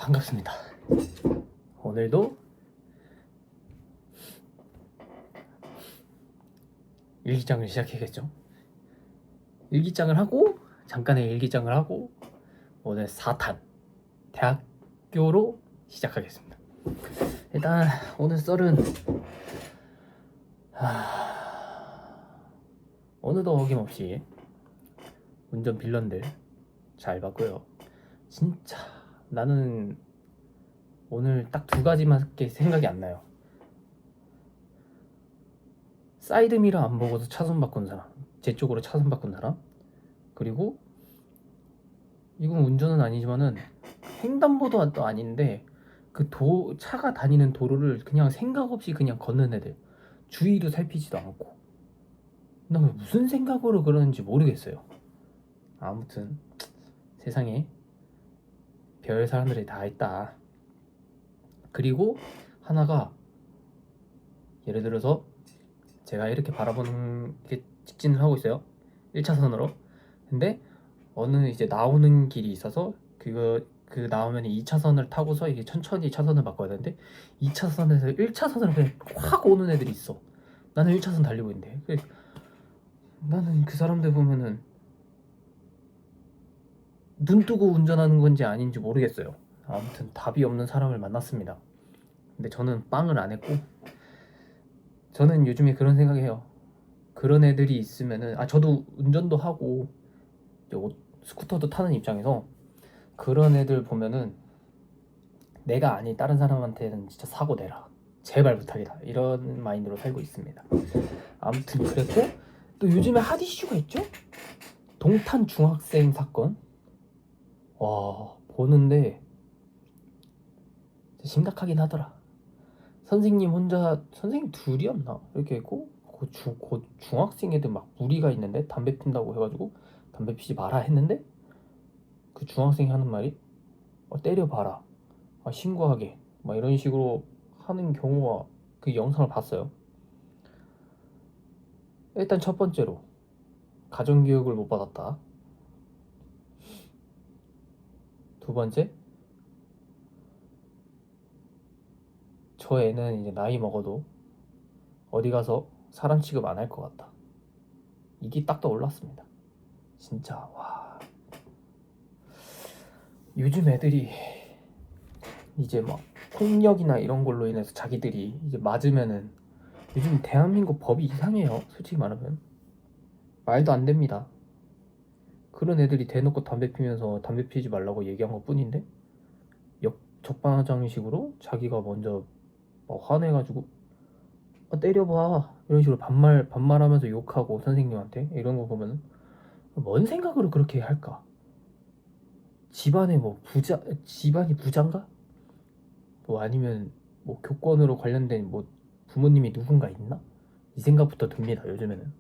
반갑습니다. 오늘도 일기장을 시작해야겠죠. 일기장을 하고 잠깐의 일기장을 하고 오늘 4탄 대학교로 시작하겠습니다. 일단 오늘 썰은 오늘도 어김없이 운전 빌런들 잘 봤고요. 진짜 나는 오늘 딱 두 가지밖에 생각이 안 나요. 사이드미러 안 보고도 차선 바꾼 사람, 제 쪽으로 차선 바꾼 사람, 그리고 이건 운전은 아니지만은 횡단보도도 아닌데 그 차가 다니는 도로를 그냥 생각 없이 그냥 걷는 애들, 주위도 살피지도 않고. 나 무슨 생각으로 그러는지 모르겠어요. 아무튼 세상에 별 사람들이 다 있다. 그리고 하나가, 예를 들어서 제가 이렇게 바라보는 게 직진을 하고 있어요. 1차선으로. 근데 어느 이제 나오는 길이 있어서 그 나오면 2차선을 타고서 이게 천천히 차선을 바꿔야 되는데 2차선에서 1차선을 그냥 확 오는 애들이 있어. 나는 1차선 달리고 있는데 나는 그 사람들 보면은 눈 뜨고 운전하는 건지 아닌지 모르겠어요. 아무튼 답이 없는 사람을 만났습니다. 근데 저는 빵을 안 했고, 저는 요즘에 그런 생각해요. 그런 애들이 있으면은 저도 운전도 하고 스쿠터도 타는 입장에서 그런 애들 보면은 내가 아닌 다른 사람한테는 진짜 사고 내라, 제발 부탁이다, 이런 마인드로 살고 있습니다. 아무튼 그랬고, 또 요즘에 핫 이슈가 있죠? 동탄 중학생 사건. 와, 보는데 심각하긴 하더라. 선생님 둘이었나? 이렇게 있고 중학생 애들 막 무리가 있는데 담배 핀다고 해가지고 담배 피지 마라 했는데 그 중학생이 하는 말이 때려봐라, 신고하게, 막 이런 식으로 하는 경우가, 그 영상을 봤어요. 일단 첫 번째로 가정교육을 못 받았다. 두 번째, 저 애는 이제 나이 먹어도 어디 가서 사람 취급 안 할 것 같다. 이게 딱 떠올랐습니다. 진짜 와, 요즘 애들이 이제 막 폭력이나 이런 걸로 인해서 자기들이 이제 맞으면은, 요즘 대한민국 법이 이상해요. 솔직히 말하면 말도 안 됩니다. 그런 애들이 대놓고 담배 피면서 담배 피지 말라고 얘기한 것 뿐인데 적반하장식으로 자기가 먼저 화내가지고 때려봐, 이런 식으로 반말하면서 욕하고 선생님한테, 이런 거 보면은 뭔 생각으로 그렇게 할까? 집안에 집안이 부자인가? 아니면 교권으로 관련된 부모님이 누군가 있나? 이 생각부터 듭니다. 요즘에는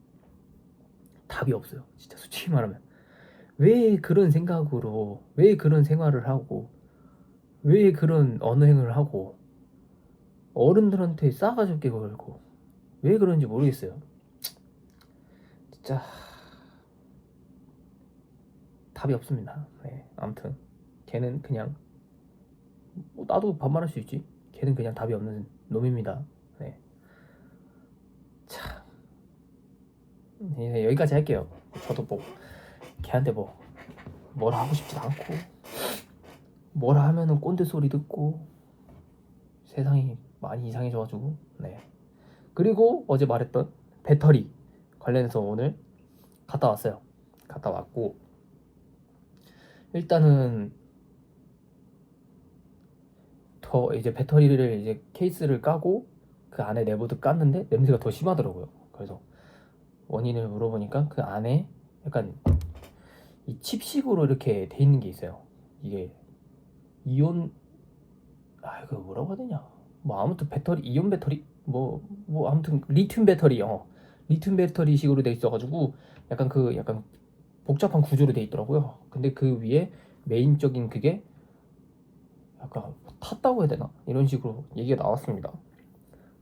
답이 없어요. 진짜 솔직히 말하면 왜 그런 생각으로, 왜 그런 생활을 하고, 왜 그런 언행을 하고, 어른들한테 싸가지 없게 걸고, 왜 그런지 모르겠어요. 진짜 답이 없습니다. 네, 아무튼 걔는 그냥 나도 반말할 수 있지. 걔는 그냥 답이 없는 놈입니다. 네. 참, 여기까지 할게요. 저도 걔한테 뭐라 하고 싶지도 않고, 뭐라 하면은 꼰대 소리 듣고, 세상이 많이 이상해져가지고. 네. 그리고 어제 말했던 배터리 관련해서 오늘 갔다 왔어요. 갔다 왔고, 일단은 더 이제 배터리를 이제 케이스를 까고 그 안에 내부도 깠는데 냄새가 더 심하더라고요. 그래서 원인을 물어보니까 그 안에 약간 이 칩식으로 이렇게 돼 있는 게 있어요. 이게 이온, 이거 뭐라고 해야 되냐, 아무튼 배터리, 이온 배터리, 아무튼 리튬 배터리, 리튬 배터리 식으로 돼 있어가지고 약간 복잡한 구조로 돼 있더라고요. 근데 그 위에 메인적인 그게 약간 탔다고 해야 되나, 이런 식으로 얘기가 나왔습니다.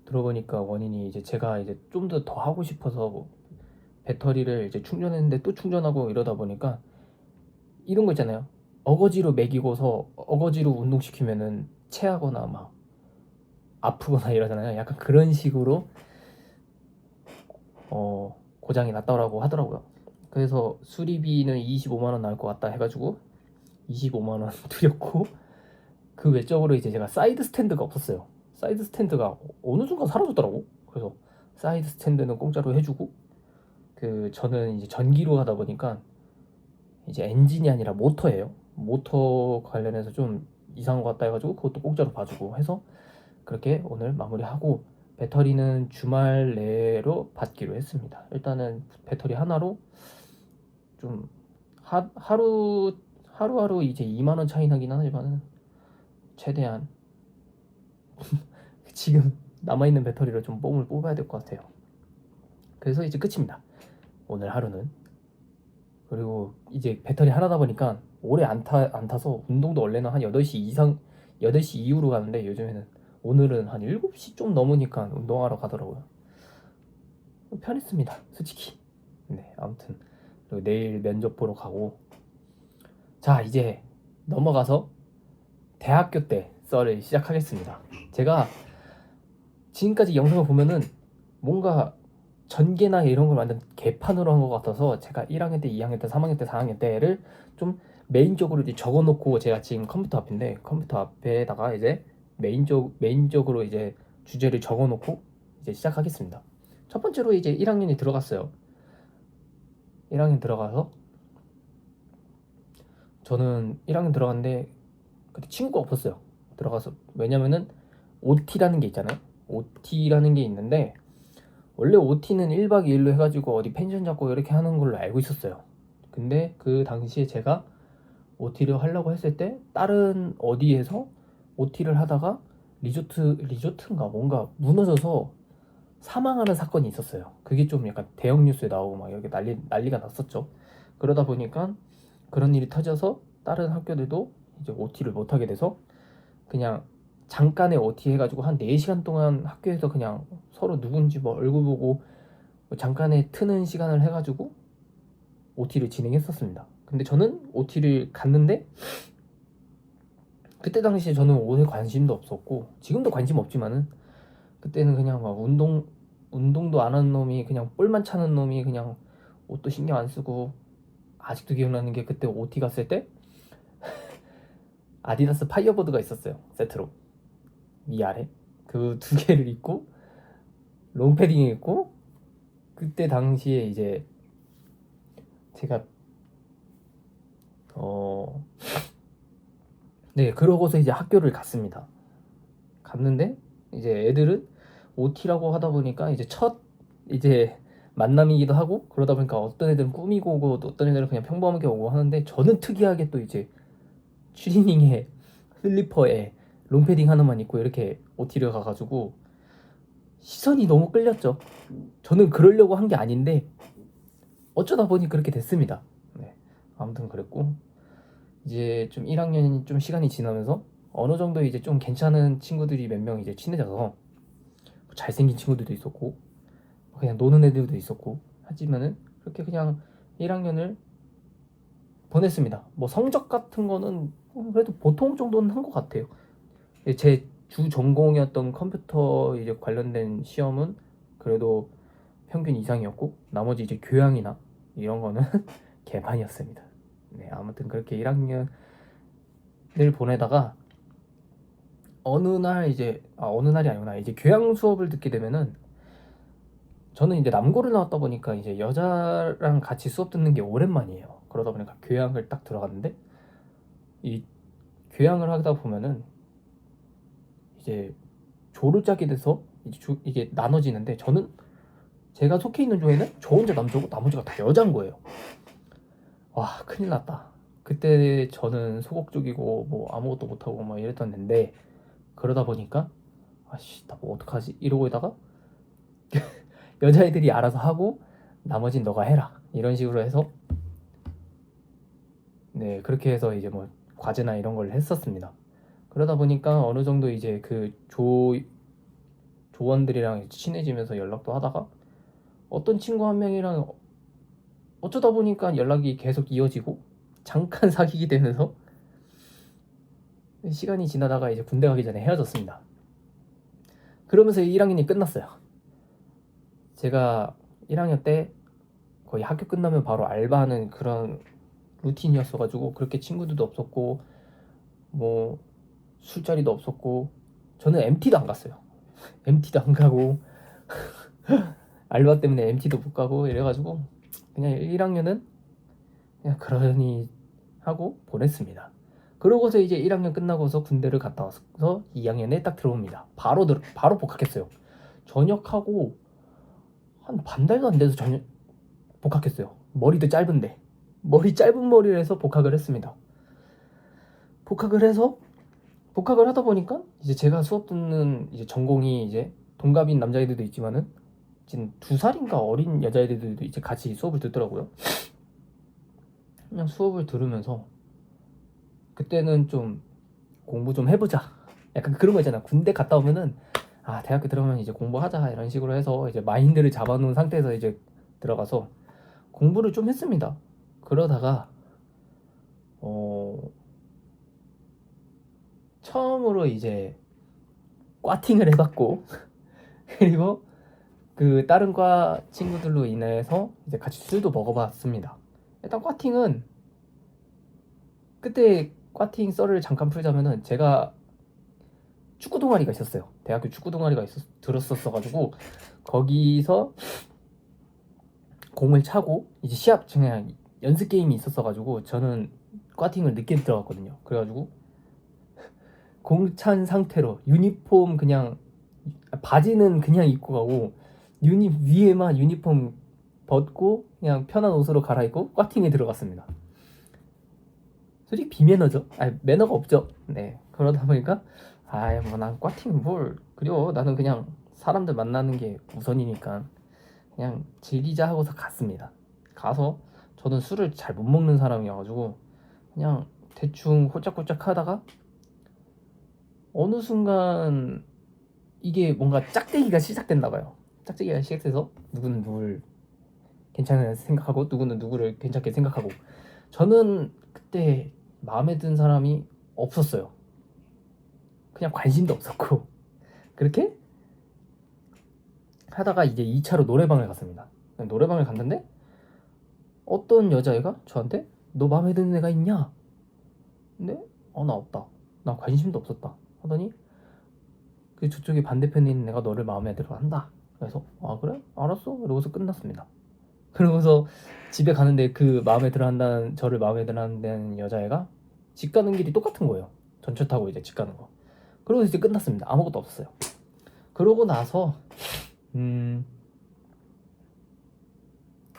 들어보니까 원인이 이제 제가 이제 좀 더 하고 싶어서 배터리를 이제 충전했는데 또 충전하고 이러다 보니까 이런 거 있잖아요. 어거지로 먹이고서 어거지로 운동시키면은 체하거나 막 아프거나 이러잖아요. 약간 그런 식으로 고장이 났다고 하더라고요. 그래서 수리비는 25만 원 나올 것 같다 해가지고 25만 원 드렸고, 그 외적으로 이제 제가 사이드 스탠드가 없었어요. 사이드 스탠드가 어느 순간 사라졌더라고. 그래서 사이드 스탠드는 공짜로 해주고, 그 저는 이제 전기로 하다 보니까 이제 엔진이 아니라 모터예요. 모터 관련해서 좀 이상한 것 같다 해가지고 그것도 공짜로 봐주고 해서 그렇게 오늘 마무리하고, 배터리는 주말 내로 받기로 했습니다. 일단은 배터리 하나로 좀 하루하루 이제 2만 원 차이 나긴 하지만은 최대한 지금 남아있는 배터리로 좀 뽕을 뽑아야 될 것 같아요. 그래서 이제 끝입니다, 오늘 하루는. 그리고 이제 배터리 하나다 보니까 오래 안 타서 운동도 원래는 한 8시 이후로 가는데 요즘에는 오늘은 한 7시 좀 넘으니까 운동하러 가더라고요. 편했습니다, 솔직히. 네, 아무튼 그리고 내일 면접 보러 가고. 자, 이제 넘어가서 대학교 때 썰을 시작하겠습니다. 제가 지금까지 영상을 보면은 뭔가 전개나 이런 걸 완전 개판으로 한 것 같아서 제가 1학년 때, 2학년 때, 3학년 때, 4학년 때를 좀 메인적으로 이제 적어놓고, 제가 지금 컴퓨터 앞인데 컴퓨터 앞에다가 이제 메인적으로 이제 주제를 적어놓고 이제 시작하겠습니다. 첫 번째로 이제 1학년이 들어갔어요. 1학년 들어가서 저는 1학년 들어갔는데 그때 친구가 없었어요. 들어가서. 왜냐면은 OT라는 게 있잖아요. OT라는 게 있는데 원래 OT는 1박 2일로 해가지고 어디 펜션 잡고 이렇게 하는 걸로 알고 있었어요. 근데 그 당시에 제가 OT를 하려고 했을 때 다른 어디에서 OT를 하다가 리조트인가 뭔가 무너져서 사망하는 사건이 있었어요. 그게 좀 약간 대형 뉴스에 나오고 막 이렇게 난리가 났었죠. 그러다 보니까 그런 일이 터져서 다른 학교들도 이제 OT를 못 하게 돼서 그냥 잠깐의 OT 해가지고 한 4시간 동안 학교에서 그냥 서로 누군지 뭐 얼굴 보고 뭐 잠깐의 트는 시간을 해가지고 OT를 진행했었습니다. 근데 저는 OT를 갔는데 그때 당시에 저는 옷에 관심도 없었고 지금도 관심 없지만은 그때는 그냥 막 운동도 안 하는 놈이, 그냥 볼만 차는 놈이 그냥 옷도 신경 안 쓰고. 아직도 기억나는 게 그때 OT 갔을 때 아디다스 파이어보드가 있었어요, 세트로. 위아래 그 두 개를 입고 롱패딩 입고, 그때 당시에 이제 제가 네, 그러고서 이제 학교를 갔습니다. 갔는데 이제 애들은 OT라고 하다 보니까 이제 첫 이제 만남이기도 하고, 그러다 보니까 어떤 애들은 꾸미고 오고 어떤 애들은 그냥 평범하게 오고 하는데, 저는 특이하게 또 이제 추리닝에 슬리퍼에 롱패딩 하나만 입고 이렇게 OT를 가가지고 시선이 너무 끌렸죠. 저는 그러려고 한 게 아닌데 어쩌다 보니 그렇게 됐습니다. 네, 아무튼 그랬고, 이제 좀 1학년이 좀 시간이 지나면서 어느 정도 이제 좀 괜찮은 친구들이 몇 명 이제 친해져서, 잘생긴 친구들도 있었고 그냥 노는 애들도 있었고, 하지만은 그렇게 그냥 1학년을 보냈습니다. 뭐 성적 같은 거는 그래도 보통 정도는 한 것 같아요. 제 주 전공이었던 컴퓨터 이제 관련된 시험은 그래도 평균 이상이었고, 나머지 이제 교양이나 이런 거는 개판이었습니다. 네, 아무튼 그렇게 1학년을 보내다가 어느 날이 아니구나, 이제 교양 수업을 듣게 되면은, 저는 이제 남고를 나왔다 보니까 이제 여자랑 같이 수업 듣는 게 오랜만이에요. 그러다 보니까 교양을 딱 들어갔는데, 이 교양을 하다 보면은 이제 조를 짜게 돼서 이게 나눠지는데, 저는 제가 속해 있는 조에는 저 혼자 남자고 나머지가 다 여자인 거예요. 와, 큰일 났다. 그때 저는 소극적이고 뭐 아무것도 못하고 막 이랬던 데, 그러다 보니까 아씨, 나 뭐 어떡하지 이러고 있다가 여자애들이 알아서 하고 나머진 너가 해라 이런 식으로 해서, 네, 그렇게 해서 이제 뭐 과제나 이런 걸 했었습니다. 그러다 보니까 어느 정도 이제 그 조원들이랑 친해지면서 연락도 하다가 어떤 친구 한 명이랑 어쩌다 보니까 연락이 계속 이어지고 잠깐 사귀게 되면서 시간이 지나다가 이제 군대 가기 전에 헤어졌습니다. 그러면서 1학년이 끝났어요. 제가 1학년 때 거의 학교 끝나면 바로 알바하는 그런 루틴이었어가지고 그렇게 친구들도 없었고 뭐 술자리도 없었고 저는 MT도 안 갔어요. MT도 안 가고 알바 때문에 MT도 못 가고 이래가지고 그냥 1학년은 그냥 그러니 하고 보냈습니다. 그러고서 이제 1학년 끝나고서 군대를 갔다 와서 2학년에 딱 들어옵니다. 바로 복학했어요. 전역하고 한 반달도 안 돼서 복학했어요. 머리도 짧은데 짧은 머리를 해서 복학을 했습니다. 복학을 하다 보니까 이제 제가 수업 듣는 이제 전공이 이제 동갑인 남자애들도 있지만은 지금 2살인가 어린 여자애들도 이제 같이 수업을 듣더라고요. 그냥 수업을 들으면서 그때는 좀 공부 좀 해보자, 약간 그런 거 있잖아. 군대 갔다 오면은 대학교 들어가면 이제 공부하자 이런 식으로 해서 이제 마인드를 잡아놓은 상태에서 이제 들어가서 공부를 좀 했습니다. 그러다가 처음으로 이제 꽈팅을 해봤고 그리고 그 다른 과 친구들로 인해서 이제 같이 술도 먹어봤습니다. 일단 꽈팅은 그때 꽈팅 썰을 잠깐 풀자면은 제가 축구 동아리가 있었어요. 대학교 축구 동아리가 들었었어가지고 거기서 공을 차고 이제 시합 그냥 연습 게임이 있었어가지고 저는 꽈팅을 늦게 들어갔거든요. 그래가지고 공 찬 상태로 유니폼 그냥 바지는 그냥 입고 가고 위에만 유니폼 벗고 그냥 편한 옷으로 갈아입고 꽈팅에 들어갔습니다. 솔직히 비매너죠. 매너가 없죠. 네, 그러다 보니까 뭐 난 꽈팅 뭘 그려, 나는 그냥 사람들 만나는 게 우선이니까 그냥 즐기자 하고서 갔습니다. 가서 저는 술을 잘 못 먹는 사람이어가지고 그냥 대충 홀짝홀짝 하다가 어느 순간 이게 뭔가 짝대기가 시작됐나 봐요. 짝대기가 시작돼서 누구는 누구를 괜찮게 생각하고 누구는 누구를 괜찮게 생각하고 저는 그때 마음에 든 사람이 없었어요. 그냥 관심도 없었고 그렇게 하다가 이제 2차로 노래방을 갔습니다. 노래방을 갔는데 어떤 여자애가 저한테 너 마음에 드는 애가 있냐? 근데 나 없다, 나 관심도 없었다 하더니 그 저쪽에 반대편에 있는 애가 너를 마음에 들어 한다. 그래서 그래? 알았어. 이러고서 끝났습니다. 그러고서 집에 가는데 그 마음에 들어 한다는, 저를 마음에 들어 한다는 여자애가 집 가는 길이 똑같은 거예요. 전철 타고 이제 집 가는 거. 그러고 이제 끝났습니다. 아무것도 없었어요. 그러고 나서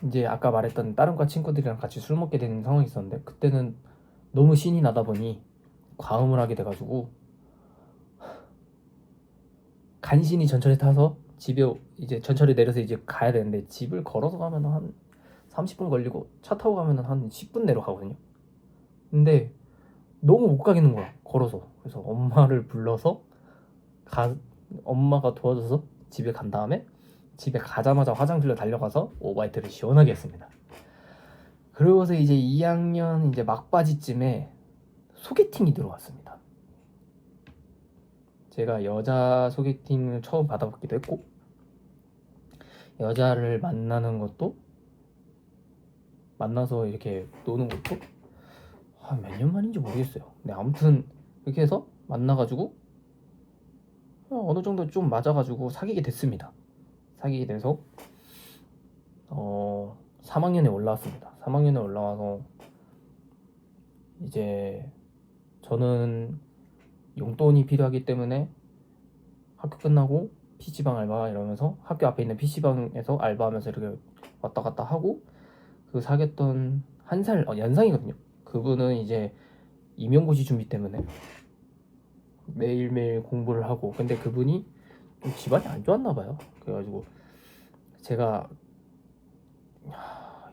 이제 아까 말했던 다른 과 친구들이랑 같이 술 먹게 되는 상황이 있었는데 그때는 너무 신이 나다 보니 과음을 하게 돼가지고 간신히 전철에 타서 집에 이제 전철에 내려서 이제 가야 되는데 집을 걸어서 가면 한 30분 걸리고 차 타고 가면 한 10분 내로 가거든요. 근데 너무 못 가겠는 거야, 걸어서. 그래서 엄마를 불러서 엄마가 도와줘서 집에 간 다음에 집에 가자마자 화장실로 달려가서 오바이트를 시원하게 했습니다. 그러고서 이제 2학년 이제 막바지쯤에 소개팅이 들어왔습니다. 제가 여자 소개팅을 처음 받아보기도 했고 여자를 만나는 것도, 만나서 이렇게 노는 것도 몇 년 만인지 모르겠어요. 근데 아무튼 이렇게 해서 만나가지고 어느 정도 좀 맞아가지고 사귀게 됐습니다. 사귀게 돼서 3학년에 올라왔습니다. 3학년에 올라와서 이제 저는 용돈이 필요하기 때문에 학교 끝나고 PC방 알바 이러면서 학교 앞에 있는 PC방에서 알바하면서 이렇게 왔다 갔다 하고 그 사귀었던 1살 연상이거든요. 그분은 이제 임용고시 준비 때문에 매일매일 공부를 하고, 근데 그분이 좀 집안이 안 좋았나 봐요. 그래가지고 제가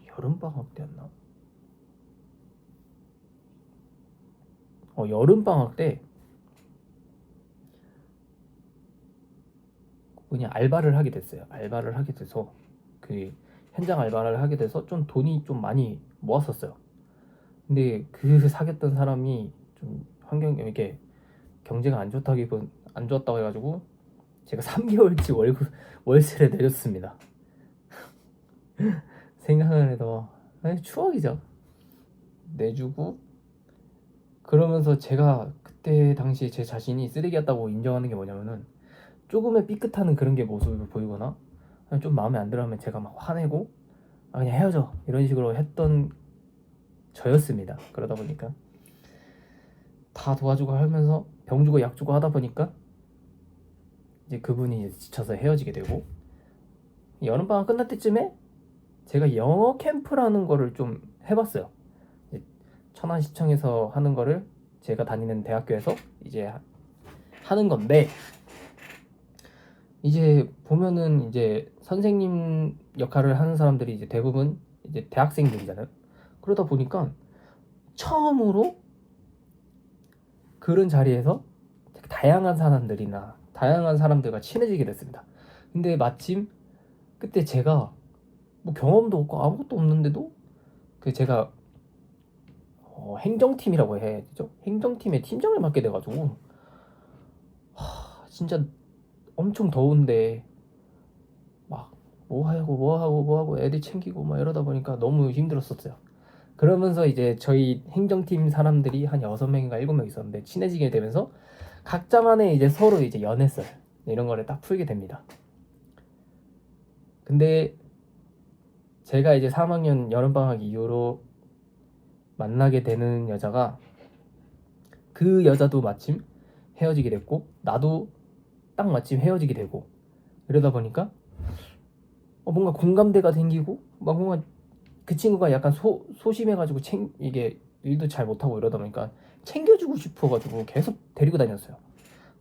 여름방학 때였나? 여름방학 때 그냥 알바를 하게 됐어요. 알바를 하게 돼서 그 현장 알바를 하게 돼서 좀 돈이 좀 많이 모았었어요. 근데 그 사귀었던 사람이 좀 환경이 이렇게 경제가 안 좋았다고 해가지고 제가 3개월치 월세를 내줬습니다. 생각을 해도 추억이죠. 내주고 그러면서 제가 그때 당시에 제 자신이 쓰레기였다고 인정하는 게 뭐냐면은 조금의 삐끗하는 그런 게 모습을 보이거나 좀 마음에 안 들어하면 제가 막 화내고 그냥 헤어져 이런 식으로 했던 저였습니다. 그러다 보니까 다 도와주고 하면서 병 주고 약 주고 하다 보니까 이제 그분이 이제 지쳐서 헤어지게 되고 여름방학 끝날 때쯤에 제가 영어 캠프라는 거를 좀 해봤어요. 천안시청에서 하는 거를 제가 다니는 대학교에서 이제 하는 건데 이제 보면은 이제 선생님 역할을 하는 사람들이 이제 대부분 이제 대학생들이잖아요. 그러다 보니까 처음으로 그런 자리에서 다양한 사람들과 친해지게 됐습니다. 근데 마침 그때 제가 뭐 경험도 없고 아무것도 없는데도 그 제가 행정팀이라고 해야죠. 행정팀의 팀장을 맡게 돼가지고 진짜 엄청 더운데 막 뭐 하고 애들 챙기고 막 이러다 보니까 너무 힘들었었어요. 그러면서 이제 저희 행정팀 사람들이 한 6명인가 7명 있었는데 친해지게 되면서 각자만의 이제 서로 이제 연애썰 이런 거를 딱 풀게 됩니다. 근데 제가 이제 3학년 여름방학 이후로 만나게 되는 여자가 그 여자도 마침 헤어지게 됐고 나도 딱 마침 헤어지게 되고 이러다 보니까 뭔가 공감대가 생기고 막 뭔가 그 친구가 약간 소심해가지고 이게 일도 잘 못하고 이러다 보니까 챙겨주고 싶어가지고 계속 데리고 다녔어요.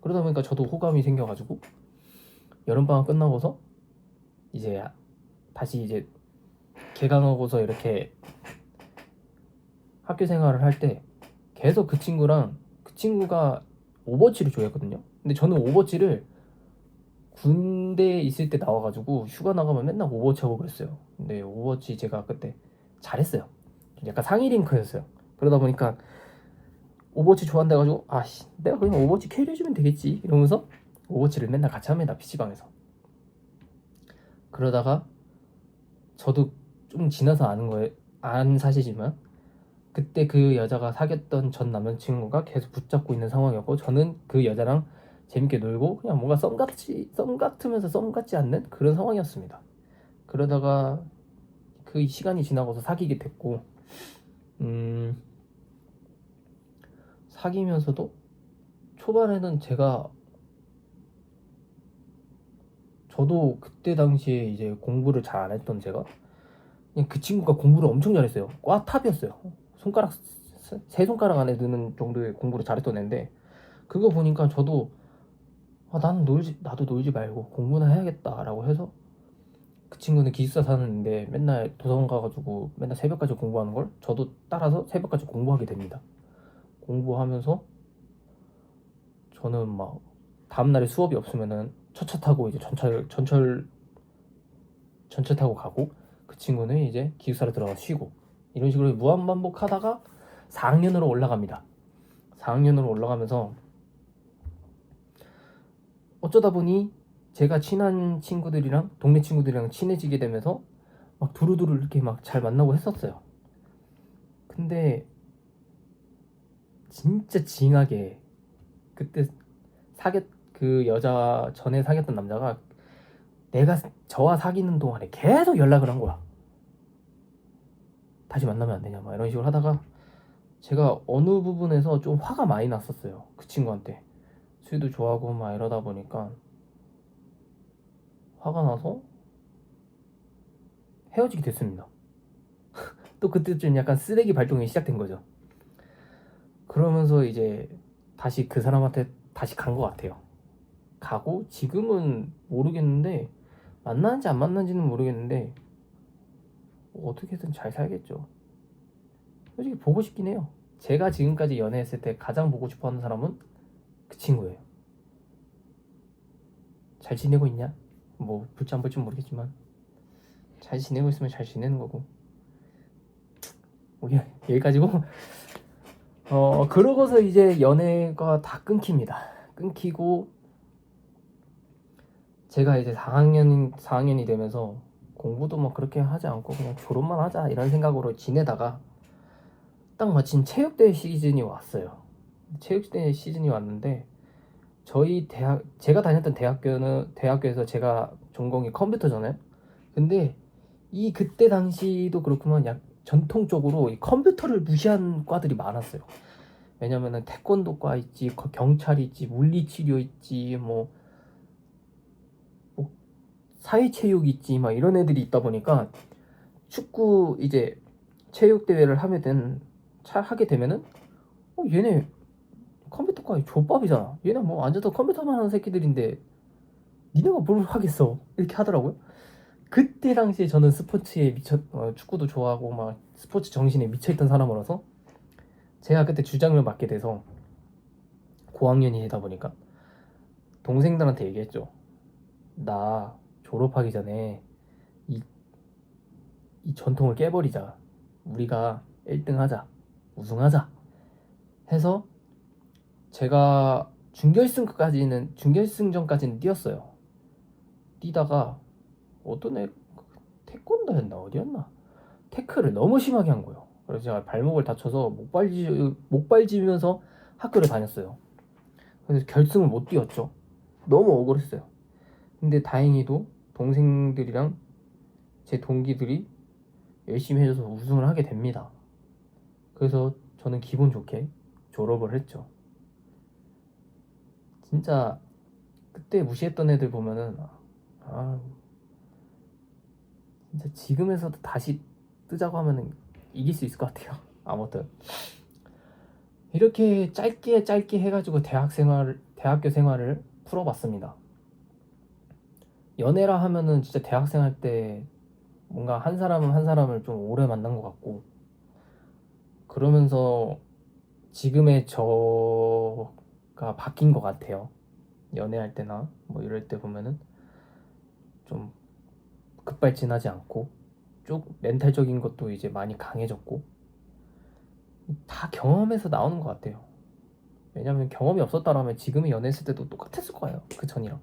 그러다 보니까 저도 호감이 생겨가지고 여름방학 끝나고서 이제 다시 이제 개강하고서 이렇게 학교 생활을 할 때 계속 그 친구가 오버워치를 좋아했거든요. 근데 저는 오버워치를 군대에 있을 때 나와가지고 휴가 나가면 맨날 오버워치 하고 그랬어요. 근데 오버워치 제가 그때 잘했어요. 약간 상위 링크였어요. 그러다 보니까 오버워치 좋아한다 해가지고 내가 그냥 오버워치 캐리해주면 되겠지 이러면서 오버워치를 맨날 같이 합니다. PC방에서. 그러다가 저도 좀 지나서 안 사실이지만 그때 그 여자가 사귀었던 전 남자친구가 계속 붙잡고 있는 상황이었고 저는 그 여자랑 재밌게 놀고 그냥 뭔가 썸 같으면서 썸 같지 않는 그런 상황이었습니다. 그러다가 그 시간이 지나고서 사귀게 됐고 사귀면서도 초반에는 저도 그때 당시에 이제 공부를 잘 안 했던 제가 그냥 그 친구가 공부를 엄청 잘했어요. 과 탑이었어요. 세 손가락 안에 드는 정도의 공부를 잘했던 애인데 그거 보니까 저도 나도 놀지 말고 공부나 해야겠다라고 해서 그 친구는 기숙사 사는데 맨날 도서관 가가지고 맨날 새벽까지 공부하는 걸 저도 따라서 새벽까지 공부하게 됩니다. 공부하면서 저는 막 다음날에 수업이 없으면은 첫차 타고 이제 전철 타고 가고 그 친구는 이제 기숙사로 들어가 쉬고 이런 식으로 무한반복하다가 4학년으로 올라갑니다. 4학년으로 올라가면서 어쩌다 보니 제가 친한 친구들이랑 동네 친구들이랑 친해지게 되면서 막 두루두루 이렇게 막 잘 만나고 했었어요. 근데 진짜 징하게 그때 그 여자 전에 사귀었던 남자가 내가 저와 사귀는 동안에 계속 연락을 한 거야. 다시 만나면 안 되냐 막 이런 식으로 하다가 제가 어느 부분에서 좀 화가 많이 났었어요. 그 친구한테 술도 좋아하고 막 이러다 보니까 화가 나서 헤어지게 됐습니다. 또 그때쯤 약간 쓰레기 발동이 시작된 거죠. 그러면서 이제 다시 그 사람한테 다시 간 것 같아요. 가고 지금은 모르겠는데 만나는지 안 만나는지는 모르겠는데 어떻게든 잘 살겠죠. 솔직히 보고 싶긴 해요. 제가 지금까지 연애했을 때 가장 보고 싶어하는 사람은 그 친구예요. 잘 지내고 있냐? 뭐 볼지 안 볼지 모르겠지만 잘 지내고 있으면 잘 지내는 거고 여기 가지고 그러고서 이제 연애가 다 끊깁니다. 끊기고 제가 이제 4학년이 되면서 공부도 뭐 그렇게 하지 않고 그냥 졸업만 하자 이런 생각으로 지내다가 딱 마침 체육대회 시즌이 왔어요. 체육대회 시즌이 왔는데 저희 제가 다녔던 대학교에서 제가 전공이 컴퓨터잖아요. 근데 그때 당시도 그렇구만 전통적으로 이 컴퓨터를 무시한 과들이 많았어요. 왜냐면은 태권도과 있지, 경찰 있지, 물리치료 있지, 뭐 사회체육 있지, 막 이런 애들이 있다 보니까 축구 이제 체육대회를 하게 되면은 얘네 컴퓨터과 족밥이잖아. 얘네 뭐 앉아서 컴퓨터만 하는 새끼들인데 니네가 뭘 하겠어? 이렇게 하더라고요. 그때 당시에 저는 스포츠에 축구도 좋아하고 막 스포츠 정신에 미쳐있던 사람으로서 제가 그때 주장을 맡게 돼서 고학년이 되다 보니까 동생들한테 얘기했죠. 나 졸업하기 전에 이, 이 전통을 깨버리자. 우리가 1등 하자. 우승하자. 해서 제가 준결승전까지는 뛰었어요. 뛰다가 어떤 애 태권도였나 어디였나 태클을 너무 심하게 한 거예요. 그래서 제가 발목을 다쳐서 목발지면서 학교를 다녔어요. 그래서 결승을 못 뛰었죠. 너무 억울했어요. 근데 다행히도 동생들이랑 제 동기들이 열심히 해줘서 우승을 하게 됩니다. 그래서 저는 기분 좋게 졸업을 했죠. 진짜 그때 무시했던 애들 보면은 진짜 지금에서도 다시 뜨자고 하면은 이길 수 있을 것 같아요. 아무튼 이렇게 짧게 해가지고 대학교 생활을 풀어봤습니다. 연애라 하면은 진짜 대학생 할 때 뭔가 한 사람은 한 사람을 좀 오래 만난 것 같고 그러면서 지금의 저가 바뀐 것 같아요. 연애할 때나 뭐 이럴 때 보면은 좀 급발진하지 않고 쭉 멘탈적인 것도 이제 많이 강해졌고 다 경험에서 나오는 것 같아요. 왜냐면 경험이 없었다라면 지금의 연애했을 때도 똑같았을 거예요. 그 전이랑.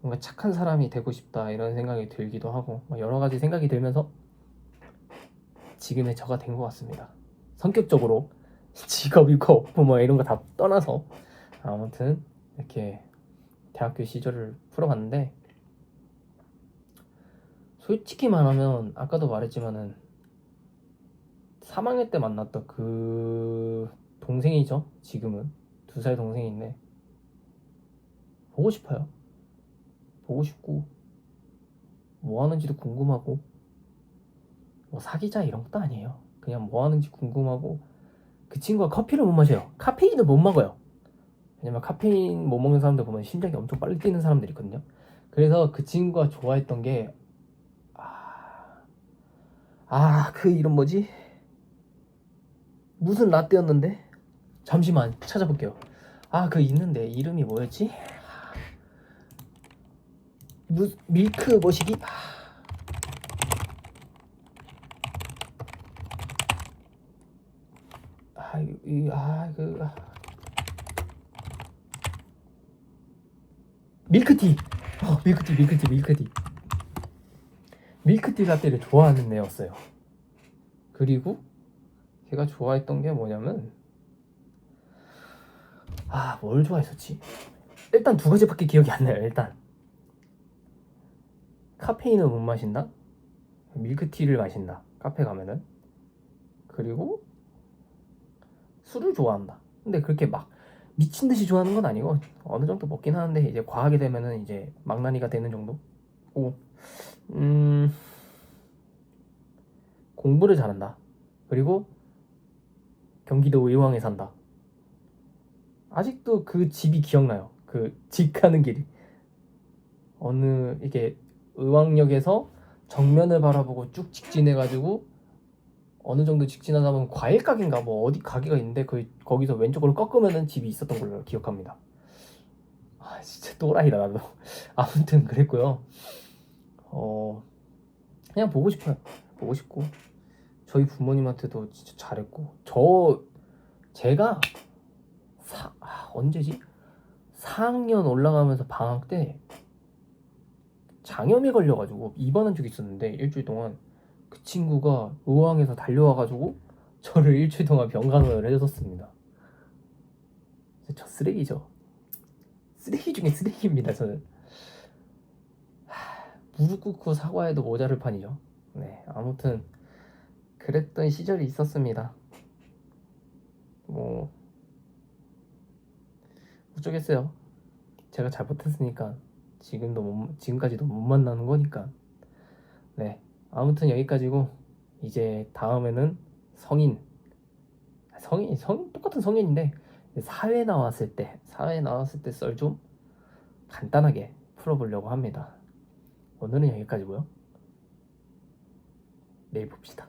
뭔가 착한 사람이 되고 싶다 이런 생각이 들기도 하고 여러 가지 생각이 들면서 지금의 저가 된 것 같습니다. 성격적으로 직업 있고 뭐 이런 거 다 떠나서 아무튼 이렇게 대학교 시절을 풀어봤는데 솔직히 말하면 아까도 말했지만은 3학년 때 만났던 그 동생이죠. 지금은 2살 동생인데 보고 싶어요. 보고 싶고 뭐 하는지도 궁금하고 뭐 사귀자 이런 것도 아니에요. 그냥 뭐 하는지 궁금하고 그 친구가 커피를 못 마셔요. 카페인을 못 먹어요. 왜냐면 카페인 못 먹는 사람들 보면 심장이 엄청 빨리 뛰는 사람들이 있거든요. 그래서 그 친구가 좋아했던 게 그 이름 뭐지? 무슨 라떼였는데? 잠시만 찾아볼게요. 그 있는데 이름이 뭐였지? 밀크 머시기? 밀크티. 밀크티 라떼를 좋아하는 애였어요. 그리고 걔가 좋아했던 게 뭐냐면 뭘 좋아했었지? 일단 2가지밖에 기억이 안 나요. 일단 카페인을 못 마신다. 밀크티를 마신다. 카페 가면은. 그리고 술을 좋아한다. 근데 그렇게 막 미친 듯이 좋아하는 건 아니고 어느 정도 먹긴 하는데 이제 과하게 되면은 이제 망나니가 되는 정도. 공부를 잘한다. 그리고 경기도 의왕에 산다. 아직도 그 집이 기억나요. 그 집 가는 길이. 이게 의왕역에서 정면을 바라보고 쭉 직진해가지고 어느 정도 직진하다 보면 과일 가게인가 뭐 어디 가게가 있는데 거기서 왼쪽으로 꺾으면은 집이 있었던 걸로 기억합니다. 진짜 또라이다 나도. 아무튼 그랬고요. 그냥 보고 싶어요. 보고 싶고 저희 부모님한테도 진짜 잘했고 제가 언제지? 4학년 올라가면서 방학 때 장염에 걸려가지고 입원한 적이 있었는데 일주일 동안 그 친구가 의왕에서 달려와가지고 저를 일주일 동안 병간호를 해줬었습니다. 저 쓰레기죠. 쓰레기 중에 쓰레기입니다. 저는 무릎 꿇고 사과해도 모자를 판이죠. 네, 아무튼 그랬던 시절이 있었습니다. 뭐 어쩌겠어요. 제가 잘못했으니까 지금까지도 못 만나는 거니까. 네, 아무튼 여기까지고 이제 다음에는 성인 똑같은 성인인데 사회 나왔을 때 썰 좀 간단하게 풀어보려고 합니다. 오늘은 여기까지고요. 내일 봅시다.